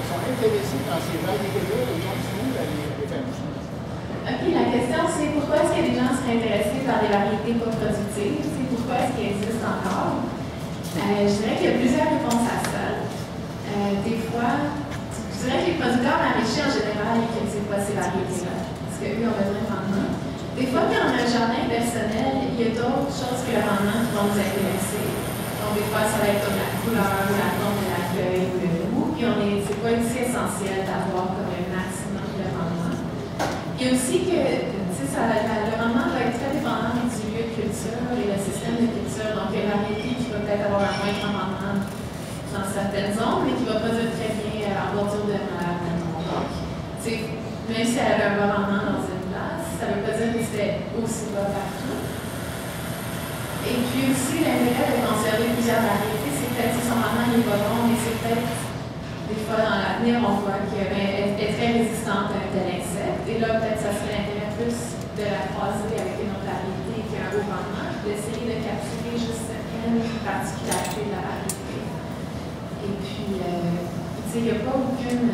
sont intéressés dans ces variétés-là et ils continuent à les faire. OK, la question, c'est pourquoi est-ce que les gens seraient intéressés par des variétés pas productives? C'est pourquoi est-ce qu'ils existent encore? Je dirais qu'il y a plusieurs réponses à ça. Des fois, je dirais que les producteurs maraîchers en général, ils ne cultivent pas ces variétés-là, parce qu'eux ont besoin de rendement. Des fois, quand on a un jardin personnel, il y a d'autres choses que le rendement qui vont nous intéresser. Donc, des fois, ça va être comme la couleur, ou la forme de la feuille, ou le goût. Puis, c'est pas aussi essentiel d'avoir comme un maximum de rendement. Il y a aussi que, tu sais, le rendement va être très dépendant du lieu de culture et le système de culture. Donc, il y a une variété qui va peut-être avoir un moins grand rendement dans certaines zones, mais qui va produire très bien en bordure de mer. Donc, même si elle avait un bon rendement dans une place, ça ne veut pas dire que c'était aussi bas partout. Et puis aussi, l'intérêt de conserver plusieurs variétés, c'est peut-être si son rendement n'est pas bon, mais c'est peut-être, des fois dans l'avenir, on voit qu'elle est très résistante à un tel insecte. Et là, peut-être ça serait l'intérêt plus de la croiser avec une autre variété qui a un haut rendement, d'essayer de capturer juste une particularité de la variété. Et puis, tu sais, il n'y a pas aucune.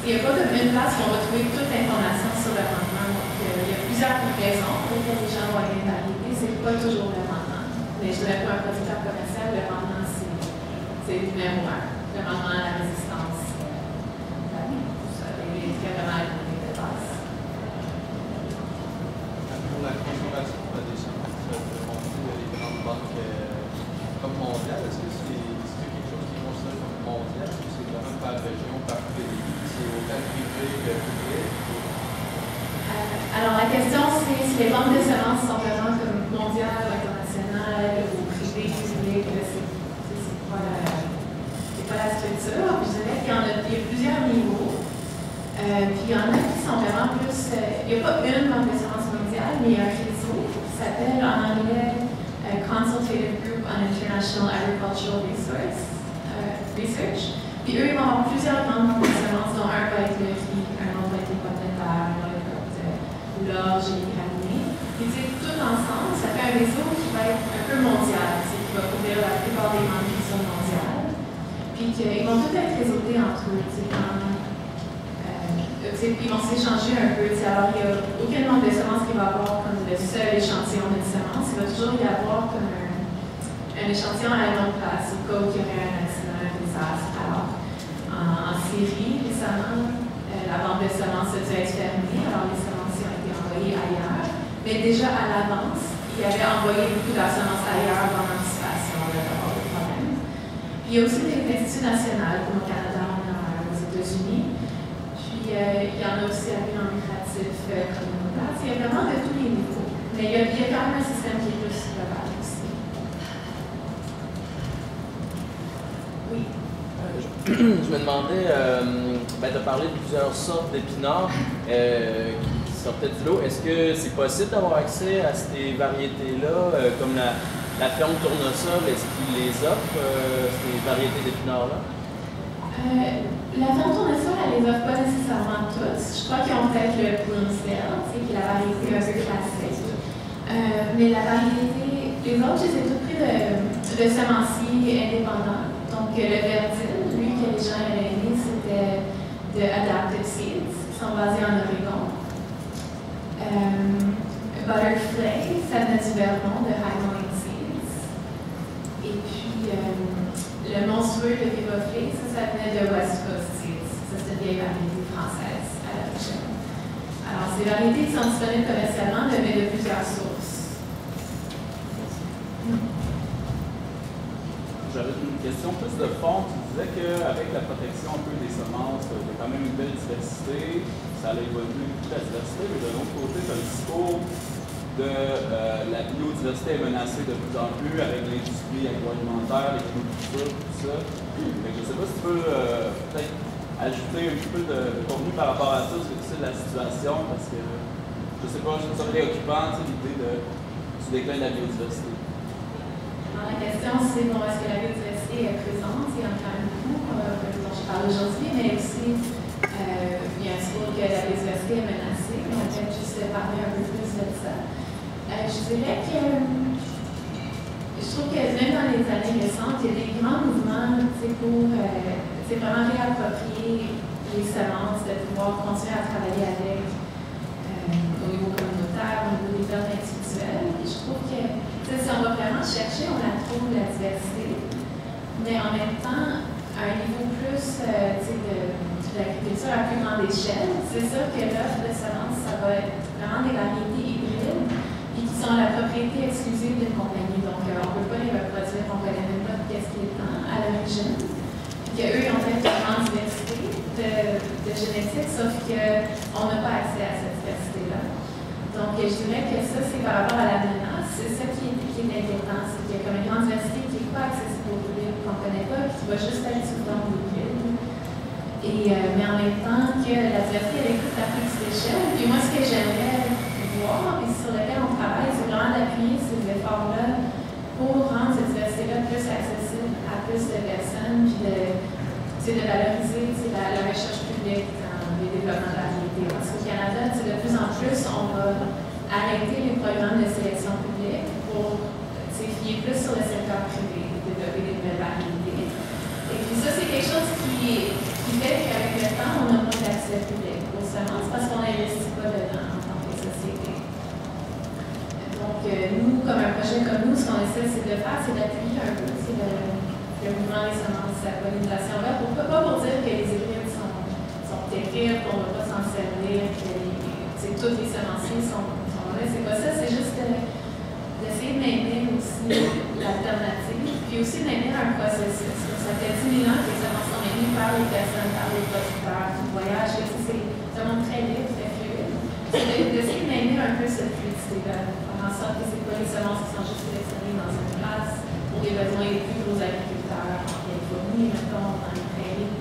Il n'y a pas une place où on va trouver toute l'information sur le rendement. Donc, il y a plusieurs raisons pour lesquelles les gens vont aimer une variété. C'est pas toujours le rendement. Mais je dirais pour un producteur commercial, le rendement, c'est le numéro un. Le rendement à la résistance. Ça, il est très vraiment de base. Pour la consommation des semences, les grandes banques comme mondiales, est-ce que c'est quelque chose qui est considéré comme mondial ou c'est vraiment par région, par pays? C'est autant privé que public? Alors, la question, c'est si les banques de semences sont vraiment comme mondiales, internationales, ou privées, publiques, c'est pas la structure. Je dirais qu'il y a plusieurs niveaux. Puis il y en a qui sont vraiment plus. Il n'y a pas une banque de semences mondiale, mais il y a un réseau qui s'appelle en anglais Consultative Group on International Agricultural Research. Puis eux, ils vont avoir plusieurs grandes banques de semences, dont un va être le riz, un autre va être les pommes de terre, un autre va être l'orge et les graminées. Puis tu sais, tout ensemble, ça fait un réseau qui va être un peu mondial, qui va couvrir la plupart des grandes cultures mondiales. Puis ils vont tous être réseautés entre eux. Ils vont s'échanger un peu. Alors, il n'y a aucune banque de semences qui va avoir comme le seul échantillon d'une semence. Il va toujours y avoir comme un échantillon à une autre place, au cas où il y aurait un accident, un désastre. Alors, en Syrie, récemment, la banque de semences a dû être fermée. Alors, les semences ont été envoyées ailleurs. Mais déjà à l'avance, il avait envoyé beaucoup de semences ailleurs en anticipation d'avoir des problèmes. Il y a aussi des instituts nationaux, comme au Canada, aux États-Unis. Puis, il y en a aussi à but non lucratif communautaire. Il y a vraiment de tous les niveaux. Mais il y a quand même un système qui est plus global aussi. Oui. Je me demandais, tu as parlé de plusieurs sortes d'épinards qui sortaient du lot. Est-ce que c'est possible d'avoir accès à ces variétés-là, comme la ferme Tournesol, est-ce qu'ils les offrent, ces variétés d'épinards-là? La ferme Tournesol, elle les offre pas nécessairement toutes. Je crois qu'ils ont peut-être le Bloomsdale, qui est la variété un peu classique. Mais la variété, les autres, je les ai toutes pris de semenciers indépendants. Donc, le Verdine, lui, que les gens avaient aimé, c'était de Adaptive Seeds, qui sont basés en Oregon. Butterfly, ça venait du Vermont, de High Morning Seeds. Et puis, le monstrueux de Vivoflé, ça venait de West Coast Seeds. Ça, c'est une vieille variété française à l'origine. Alors, ces variétés qui sont disponibles commercialement venaient de plusieurs sources. J'avais une question plus de fond. Tu disais qu'avec la protection un peu des semences, il y a quand même une belle diversité. Ça a évolué beaucoup la diversité, mais de l'autre côté, tu as le discours de la biodiversité est menacée de plus en plus avec l'industrie agroalimentaire, les monocultures, tout ça. Mais je ne sais pas si tu peux peut-être ajouter un petit peu de contenu par rapport à ça, c'est la situation, parce que je ne sais pas, je trouve ça préoccupant, l'idée du déclin de la biodiversité. Alors, la question, c'est bon, est-ce que la biodiversité est présente? Il y en a quand même beaucoup dont je parle aujourd'hui, mais aussi, il y a un discours que la biodiversité est menacée. On va peut-être juste parler un peu plus de ça. Je dirais que je trouve que même dans les années récentes, il y a des grands mouvements pour vraiment réapproprier les semences, de pouvoir continuer à travailler avec. mais en même temps, à un niveau plus de l'agriculture à plus grande échelle, c'est sûr que l'offre de semences, ça va être vraiment des variétés hybrides et qui sont la propriété exclusive d'une compagnie. Donc, on ne peut pas les reproduire, on ne connaît même pas qu'est-ce qui est à l'origine. Qu'eux, ils ont fait une grande diversité de génétique, sauf qu'on n'a pas accès à cette diversité-là. Donc, je dirais que ça, c'est par rapport à la menace. C'est ça qui est inquiétant, c'est qu'il y a comme une grande diversité qui n'est pas accessible au public, qu'on ne connaît pas, qui va juste être sous forme d'hybride. Mais en même temps que la diversité, elle est toute à plus petite échelle. Puis moi, ce que j'aimerais voir, et sur lequel on travaille, c'est vraiment d'appuyer ces efforts-là pour rendre cette diversité-là plus accessible à plus de personnes, puis de valoriser la recherche publique dans le développement de la variété. Parce qu'au Canada, de plus en plus, on va arrêter les programmes de sélection publique pour fier plus sur le secteur privé, développer des nouvelles variétés. Et puis ça, c'est quelque chose qui fait qu'avec le temps, on n'a pas d'accès public aux semences parce qu'on n'investit pas dedans en tant que société. Donc, nous, comme un projet comme nous, ce qu'on essaie de faire, c'est d'appuyer un peu le mouvement des semences à pollinisation verte. Pas pour dire que les hybrides sont terribles, qu'on ne va pas s'en servir, que tous les semenciers sont là. C'est pas ça, c'est juste d'essayer de maintenir aussi l'alternative, puis aussi de maintenir un processus. Ça fait 10 000 ans que les semences sont maintenues par les personnes, par les producteurs qui voyagent. C'est un monde très libre, très fluide. C'est d'essayer de maintenir un peu cette fluidité-là, faire en sorte que ce n'est pas les semences qui sont juste sélectionnées dans une classe pour les besoins les plus gros agriculteurs en Californie, mettons, dans les prairies.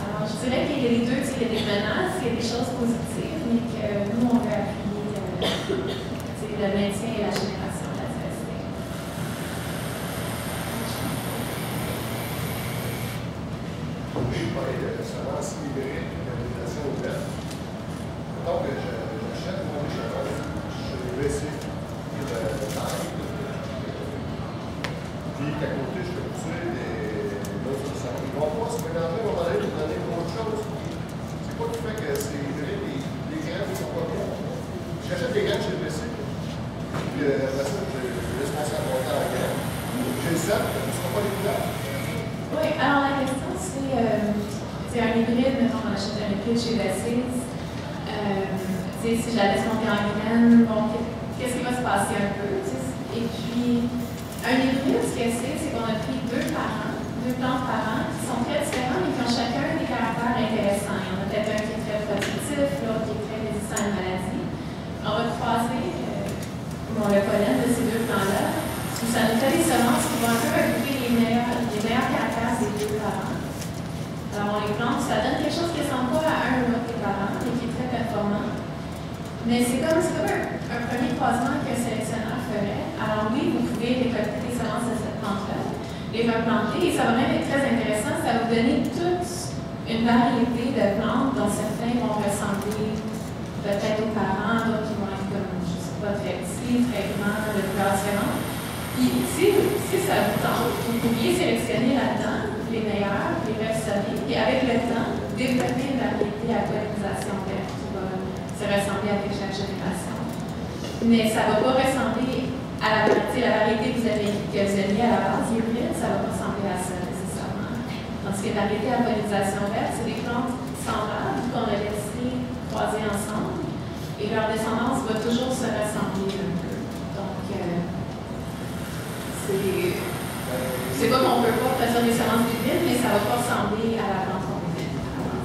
Alors, je dirais qu'il y a les deux, il y a des menaces, il y a des choses positives, mais que nous, on veut appuyer le maintien et la génération de la diversité. Je parlais de semences hybrides, de pollinisation ouverte. Donc, j'achète mon échantillon, je vais essayer de taille. Puis, à côté, je vais pousser d'autres semences. Ils vont pas se mélanger, ils vont aller pour donner autre chose. C'est pas du fait que c'est hybride, les graines ne sont pas bien. J'achète des graines chez le BC. Puis après ça, je laisse passer à monter la graine. J'ai le sel, ce ne sera pas les couleurs. Oui, alors la question, c'est un hybride, mettons, on achète un hybride chez Bessis. Si je la laisse monter en graine, bon, qu'est-ce qui va se passer un peu? Et puis, un hybride, ce que c'est qu'on a pris deux plantes par an, qui sont très différents, mais qui ont chacun des caractères intéressants. Il y en a peut-être un qui est très productif, l'autre qui est très résistant à une maladie. On va croiser le pollen de ces deux plants-là. Ça nous fait des semences qui vont un peu regrouper les meilleurs caractères des deux parents. Alors, on les plante, ça donne quelque chose qui ne ressemble pas à un ou l'autre des parents, mais qui est très performant. Mais c'est comme un premier croisement qu'un sélectionneur ferait. Alors oui, vous pouvez récolter des semences de cette plante-là, les replanter, et ça va même être très intéressant. Ça va vous donner toute une variété de plantes dont certains vont ressembler peut-être aux parents, d'autres qui vont être comme, je ne sais pas, très petits, très grands, de couleurs différentes. Puis, si ça vous tente, vous pourriez sélectionner là-dedans les meilleurs, les ressortir, puis avec le temps, développer une variété à pollinisation verte qui va se ressembler avec chaque génération. Mais ça ne va pas ressembler à la variété que vous avez mis à la base hybride, ça ne va pas ressembler à ça nécessairement. Tandis que la variété à pollinisation verte, c'est des plantes semblables qu'on a laissées croiser ensemble, et leur descendance va toujours se ressembler un peu. Donc, c'est pas qu'on ne peut pas faire des semences hybrides, mais ça ne va pas ressembler à la plante qu'on met.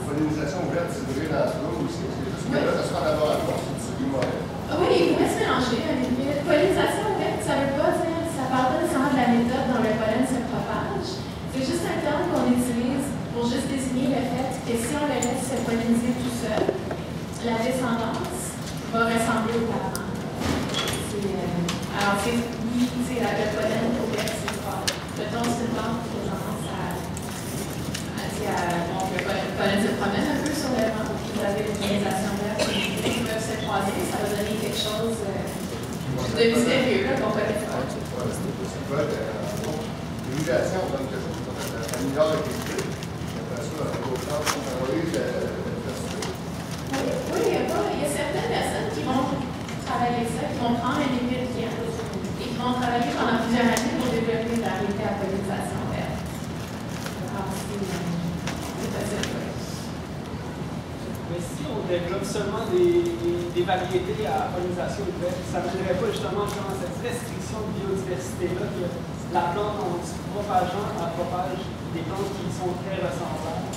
Pollinisation ouverte, c'est vrai dans ce lot aussi. C'est juste que là, ça se fait en laboratoire, c'est du mauvais. Oui, il pourrait se mélanger un hybride. Pollinisation ouverte, ça ne veut pas dire, ça ne parle pas nécessairement de la méthode dont le pollen se propage. C'est juste un terme qu'on utilise pour juste désigner le fait que si on le laisse se polliniser tout seul, la descendance va ressembler aux parents. Alors, le pollen ouvert, c'est fort. Le ton, c'est une plante qui a tendance le pollen se promène un peu sur le vent. Vous avez une pollinisation verte qui peuvent se croiser, ça va donner quelque chose de mystérieux qu'on connaît pas. C'est quoi l'irrigation, on donne quelque chose qui s'appelle la meilleure équilibre. Après ça, d'autres plantes qui favorisent la diversité. Oui, il y a certaines personnes qui vont travailler ça, qui vont prendre un hybride qui et qui vont travailler pendant plusieurs années pour développer une variété à pollinisation verte. développe seulement des variétés à pollinisation ouverte, ça ne mènerait pas justement à cette restriction de biodiversité-là que la plante, en se propageant, elle propage des plantes qui sont très ressemblables.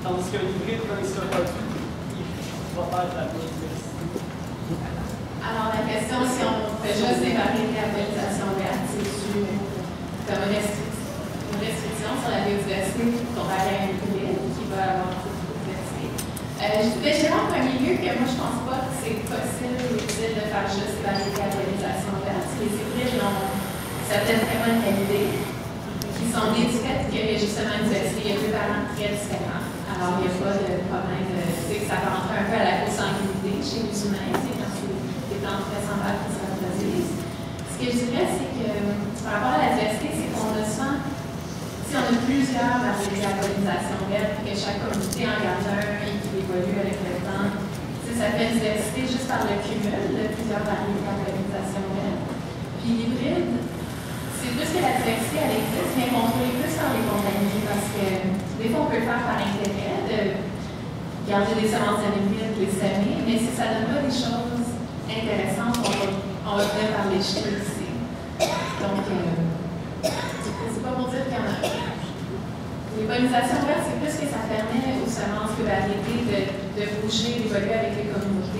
Tandis qu'un hybride, quand il se reproduit, il propage la biodiversité. Alors, la question, si on fait juste des variétés à pollinisation verte, c'est comme une restriction sur la biodiversité comparée à un hybride qui va avoir cette biodiversité. Je dirais en premier lieu que moi, je ne pense pas que c'est possible ou utile de faire juste des variétés à pollinisation verte. Les hybrides ont certaines très bonnes qualités qui sont d'étiquettes qu'il y a justement une diversité. Il y a deux parents très différents. Alors, il n'y a pas de problème. C'est que ça va rentrer un peu à la consanguinité chez les humains. Des plantes très semblables qui se reproduisent. Ce que je dirais, c'est que par rapport à la diversité, c'est qu'on a souvent, si on a plusieurs variétés à pollinisation verte, que chaque communauté en garde un et qui évolue avec le temps, ça fait une diversité juste par le cumul de plusieurs variétés à pollinisation verte. Puis l'hybride, c'est plus que la diversité, elle existe, mais contrôlée plus par les compagnies, parce que des fois, on peut le faire par intérêt de garder des semences de l'hybride, les semer, mais si ça ne donne pas des choses intéressantes, on va venir par les cheveux ici. Donc, c'est pas pour dire qu'il y en a. Les pollinisations vertes, c'est plus que ça permet aux semences de variétés de bouger, d'évoluer avec les communautés.